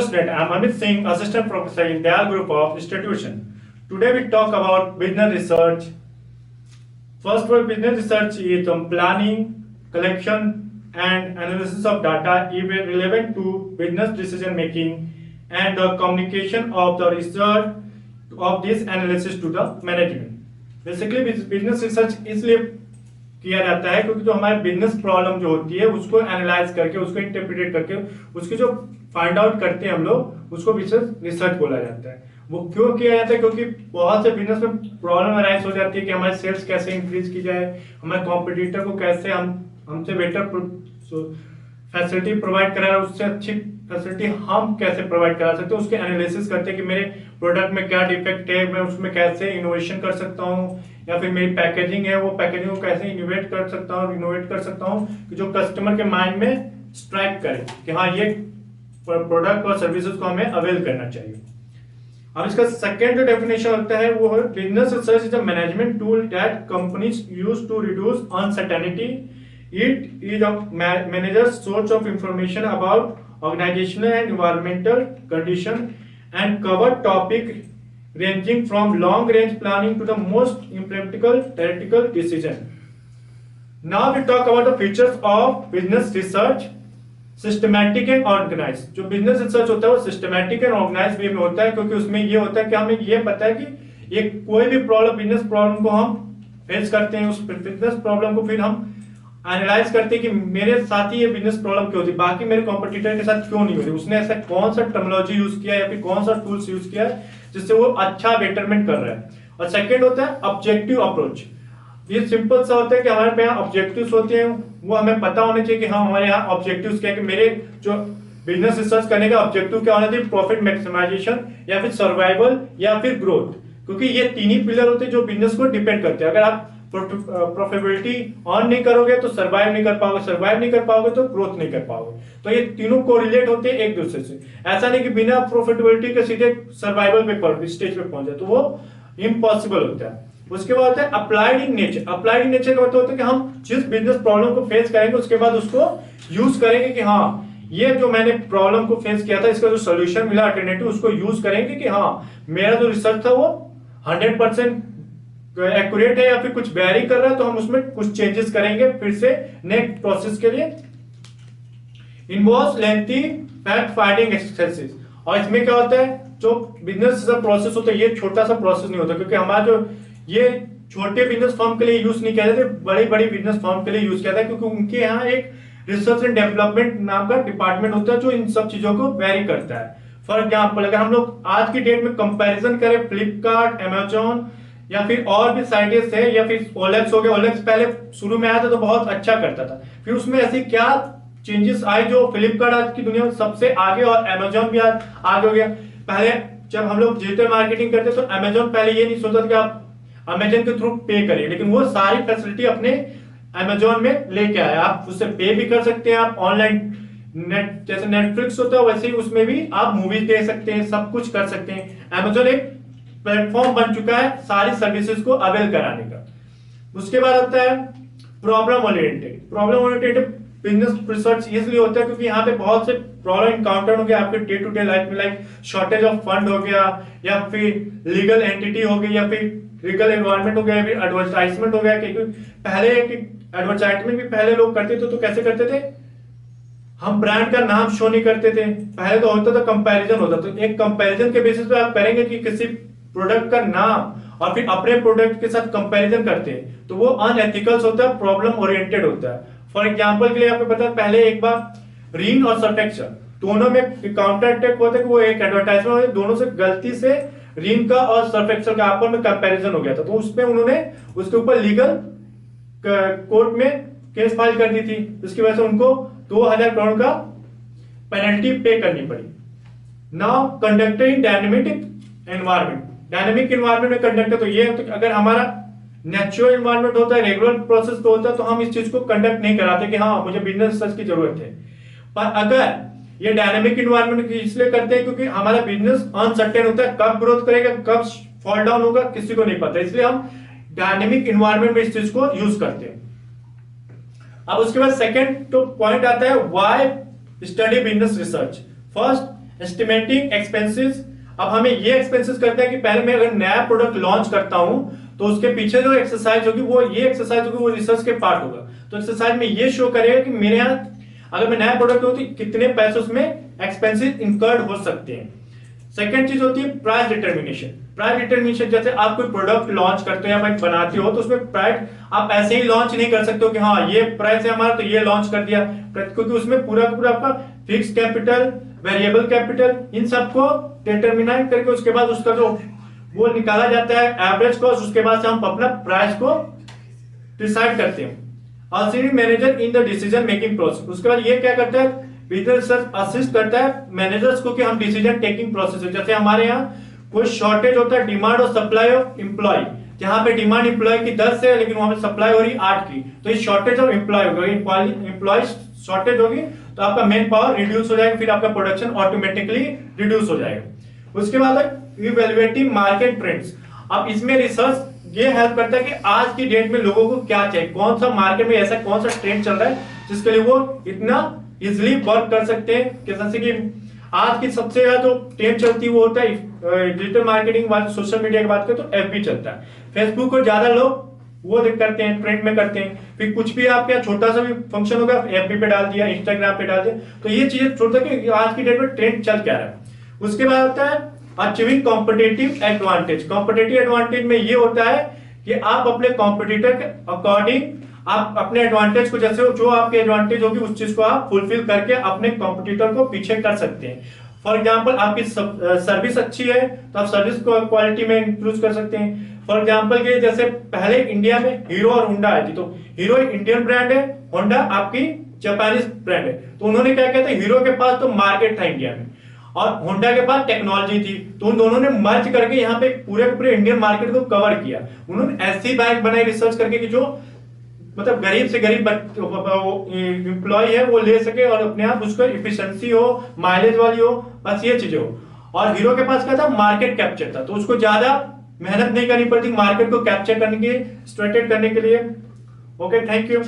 student, I am Amit Singh, Assistant Professor in Dayal Group of Institution. Today we talk about business research. First of all, business research is planning, collection and analysis of data relevant to business decision making and the communication of the research of this analysis to the management. Basically business research इसलिए किया जाता है क्योंकि जो हमारे business problem जो होती है उसको एनालाइज करके, उसको इंटरप्रिटेट करके, उसकी जो फाइंड आउट करते हैं हम लोग, उसको बिजनेस रिसर्च बोला जाता है। वो क्यों किया जाता है? क्योंकि बहुत से बिजनेस में प्रॉब्लम अराइज हो जाती है कि हमारी सेल्स कैसे इंक्रीज की जाए, हमारे कॉम्पिटिटर को कैसे हमसे बेटर फैसिलिटी प्रोवाइड करा, उससे अच्छी फैसिलिटी हम कैसे प्रोवाइड करा सकते हैं, उसके एनालिसिस करते हैं कि मेरे प्रोडक्ट में क्या डिफेक्ट है, मैं उसमें कैसे इनोवेशन कर सकता हूँ, या फिर मेरी पैकेजिंग है वो पैकेजिंग को कैसे इनोवेट कर सकता हूँ, इनोवेट कर सकता हूँ कि जो कस्टमर के माइंड में स्ट्राइक करे कि हाँ ये प्रोडक्ट और सर्विसेज को हमें अवेल करना चाहिए। अब इसका सेकेंड जो डेफिनेशन होता है वो है business research is a management tool that companies use to reduce uncertainty. It is a manager's source of information about organizational and environmental condition and cover topic ranging from long-range planning to the most impractical theoretical decision. Now we talk about the features of business research. Systematic and organise. जो business research होता है वो systematic and organise way में होता है क्योंकि उसमें ये होता है कि हमें ये पता है कि ये कोई भी प्रॉब्लम, बिजनेस प्रॉब्लम को हम फेस करते हैं, उस बिजनेस प्रॉब्लम को फिर हम एनालाइज करते हैं कि मेरे साथ ही ये बिजनेस प्रॉब्लम क्यों होती है, बाकी मेरे कॉम्पिटिटर के साथ क्यों नहीं होती, उसने ऐसा कौन सा टर्मिनोलॉजी यूज किया या फिर कौन सा टूल्स यूज किया है जिससे वो अच्छा बेटरमेंट कर रहा है। और सेकंड होता है ऑब्जेक्टिव अप्रोच। ये सिंपल सा होता है कि हमारे यहाँ ऑब्जेक्टिव्स होते हैं, वो हमें पता होने चाहिए कि हाँ हमारे यहाँ ऑब्जेक्टिव्स क्या है, कि मेरे जो बिजनेस रिसर्च करने का ऑब्जेक्टिव क्या होना चाहिए, प्रॉफिट मैक्सिमाइजेशन या फिर सर्वाइवल या फिर ग्रोथ, क्योंकि ये तीन ही पिलर होते हैं जो बिजनेस को डिपेंड करते हैं। अगर आप प्रॉफिटेबिलिटी ऑन नहीं करोगे तो सर्वाइव नहीं कर पाओगे, सर्वाइव नहीं कर पाओगे तो ग्रोथ नहीं कर पाओगे। तो ये तीनों कोरिलेट होते हैं एक दूसरे से। ऐसा नहीं कि बिना प्रॉफिटेबिलिटी के सीधे सर्वाइवल पे स्टेज पे पहुंच जाए, तो वो इम्पॉसिबल होता है। उसके बाद होता है applied in nature. Applied in nature का मतलब होता है कि हम जिस बिजनेस प्रॉब्लम को फेस करेंगे उसके बाद उसको यूज करेंगे कि हाँ ये जो मैंने प्रॉब्लम को फेस किया था इसका जो सोल्यूशन मिला अल्टरनेटिव, उसको यूज करेंगे कि हाँ मेरा जो रिसर्च था वो 100% एक्यूरेट है या फिर कुछ वेरी कर रहा है, तो हम उसमें कुछ चेंजेस करेंगे फिर से नेक्स्ट प्रोसेस के लिए। Involves lengthy fact finding exercises. और इसमें क्या होता है, जो बिजनेस प्रोसेस होता है ये छोटा सा प्रोसेस नहीं होता, क्योंकि हमारा जो ये छोटे बिजनेस फर्म के लिए यूज नहीं किया जाता, बड़ी बड़ी बिजनेस फर्म के लिए यूज किया जाता है, क्योंकि उनके यहाँ एक रिसर्च एंड डेवलपमेंट नाम का डिपार्टमेंट होता है जो इन सब चीजों को वेरी करता है। फॉर एग्जाम्पल अगर हम लोग आज की डेट में कंपैरिजन करें फ्लिपकार्ट, अमेजोन या फिर और भी साइट्स है, या फिर ओलेक्स हो गया, ओलेक्स पहले शुरू में आया था तो बहुत अच्छा करता था, फिर उसमें ऐसी क्या चेंजेस आए जो फ्लिपकार्ट आज की दुनिया में सबसे आगे और अमेजोन भी आज आगे हो गया। पहले जब हम लोग डिजिटल मार्केटिंग करते तो अमेजोन पहले ये नहीं सोचता था कि आप अमेजोन के थ्रू पे करिए, लेकिन वो सारी फैसिलिटी अपने अमेजोन में लेके आया। आप उससे पे भी कर सकते हैं, आप ऑनलाइन नेट जैसे नेटफ्लिक्स होता है वैसे ही उसमें भी आप मूवीज देख सकते हैं, सब कुछ कर सकते हैं। अमेजोन एक प्लेटफॉर्म बन चुका है सारी सर्विसेज को अवेल कराने का। उसके बाद होता है problem oriented. Problem oriented business research इसलिए होता है क्योंकि यहाँ पे बहुत से प्रॉब्लम इनकाउंटर हो गया आपके डे टू डे लाइफ में, लाइक शॉर्टेज ऑफ फंड हो गया, या फिर लीगल एंटिटी हो गई, या फिर लीगल एनवायरनमेंट हो गया, या फिर एडवर्टाइजमेंट हो गया। क्योंकि पहले एडवर्टाइजमेंट भी पहले लोग करते थे तो कैसे करते थे, हम ब्रांड का नाम शो नहीं करते थे, पहले तो होता था कंपैरिजन होता, तो एक कंपैरिजन के बेसिस पे आप करेंगे कि किसी प्रोडक्ट का नाम और फिर अपने प्रोडक्ट के साथ कंपैरिजन करते हैं, तो वो अनएथिकल होता है, प्रॉब्लम ओरिएंटेड होता है। फॉर एग्जांपल के लिए आपको पता है पहले एक बार रिन और सर्फेक्सल दोनों में काउंटर अटैक हुआ था कि वो एक एडवर्टाइजमेंट दोनों से गलती से रिन का और सर्फेक्सल का आपस में कंपैरिजन हो गया था, तो उसमें उन्होंने उसके ऊपर लीगल कोर्ट में केस फाइल कर दी थी, जिसकी वजह से उनको 2000 करोड़ का पेनल्टी पे करनी पड़ी। Now conductor in dynamic environment. Dynamic environment में कंडक्टर तो ये तो अगर हमारा नेचुरल एनवायरनमेंट होता है, रेगुलर प्रोसेस पे होता है, तो हम इस चीज को कंडक्ट नहीं कराते कि हाँ मुझे बिजनेस रिसर्च की जरूरत है। पर अगर ये डायनेमिक एनवायरनमेंट इसलिए करते हैं क्योंकि हमारा बिजनेस अनसर्टेन होता है, कब ग्रोथ करेगा कब फॉल डाउन होगा किसी को नहीं पता, इसलिए हम डायनेमिक एनवायरनमेंट में इस चीज को यूज करते हैं। अब उसके बाद सेकंड तो पॉइंट आता है why study business research. First estimating expenses. अब हमें ये एक्सपेंसेस करते हैं कि पहले मैं अगर नया प्रोडक्ट लॉन्च करता हूं तो उसके पीछे जो एक्सरसाइज होगी वो ये एक्सरसाइज होगी, वो रिसर्च के पार्ट होगा। तो एक्सरसाइज में ये शो करेगा कि मेरे यहाँ अगर मैं नया प्रोडक्ट हो तो कितने पैसे उसमें एक्सपेंसेस इंकर्ड हो सकते हैं। सेकंड चीज होती है प्राइस डिटर्मिनेशन। प्राइस डिटर्मिनेशन जैसे आप कोई प्रोडक्ट लॉन्च करते हो या भाई बनाते हो तो उसमें प्राइस आप ऐसे ही लॉन्च नहीं कर सकते हो कि हाँ ये प्राइस है हमारा तो ये लॉन्च कर दिया, क्योंकि उसमें पूरा पूरा आपका फिक्स कैपिटल, वेरिएबल कैपिटल, इन सबको डिटर्मिनेट करके उसके बाद उसका जो वो निकाला जाता है एवरेज कॉस्ट, उसके बाद से हम अपना प्राइस को डिसाइड करते हैं। Assistant manager in the decision making process, उसके बाद ये क्या करता है बिजनेस रिसर्च असिस्ट करता है मैनेजर्स को कि हम डिसीजन टेकिंग प्रोसेस है। जैसे हमारे यहाँ कोई शॉर्टेज होता है डिमांड और सप्लाई ऑफ एम्प्लॉय, जहां पे डिमांड एम्प्लॉय की 10 है लेकिन वहां पे सप्लाई हो रही 8 की, तो ये शॉर्टेज ऑफ एम्प्लॉय होगा। एम्प्लॉय शॉर्टेज होगी तो आपका मेन पावर रिड्यूस हो जाएगा, फिर आपका प्रोडक्शन ऑटोमेटिकली रिड्यूस हो जाएगा। उसके बाद इवैल्यूएटिंग मार्केट ट्रेंड्स। अब इसमें रिसर्च ये हेल्प करता है कि आज की डेट में लोगों को क्या चाहिए, कौन सा मार्केट में ऐसा कौन सा ट्रेंड चल रहा है जिसके लिए वो इतना इजिली वर्क कर सकते हैं। जैसे कि आज की सबसे ज्यादा जो ट्रेंड चलती है वो होता है डिजिटल मार्केटिंग, सोशल मीडिया की बात करें तो एफबी चलता है। फेसबुक को ज्यादा लोग वो करते हैं, ट्रेंड में करते हैं। फिर कुछ भी आपका छोटा सा भी फंक्शन होगा एफबी पे डाल दिया, इंस्टाग्राम पे डाल दिया, तो ये चीजें छोटा कि आज की डेट में ट्रेंड चल क्या रहा है। उसके बाद होता है achieving competitive advantage. Competitive advantage में ये होता है कि आप अपने कॉम्पिटिटर के अकॉर्डिंग आप अपने एडवांटेज को, जैसे जो आपके एडवांटेज होगी उस चीज को आप फुलफिल करके अपने कॉम्पिटिटर को पीछे कर सकते हैं। फॉर एग्जांपल आपकी सर्विस अच्छी है तो आप सर्विस को क्वालिटी में इंप्रूव कर सकते हैं। फॉर एग्जांपल के जैसे पहले इंडिया में हीरो और होंडा आई थी, तो हीरो इंडियन ब्रांड है, होंडा आपकी जापानीज ब्रांड है। तो उन्होंने क्या कहते हैं, हीरो के पास तो मार्केट था इंडिया में और होंडा के पास टेक्नोलॉजी थी, तो उन दोनों ने मर्ज करके यहाँ पे पूरे पूरे इंडियन मार्केट को कवर किया। उन्होंने ऐसी बाइक बनाई रिसर्च करके कि जो मतलब गरीब से गरीब एम्प्लॉय है वो ले सके और अपने आप उसको इफिशिएंसी हो, माइलेज वाली हो, बस ये चीजें हो। और हीरो के पास क्या था, मार्केट कैप्चर था, तो उसको ज्यादा मेहनत नहीं करनी पड़ती मार्केट को कैप्चर करने के, स्ट्रेटेड करने के लिए। Okay, thank you.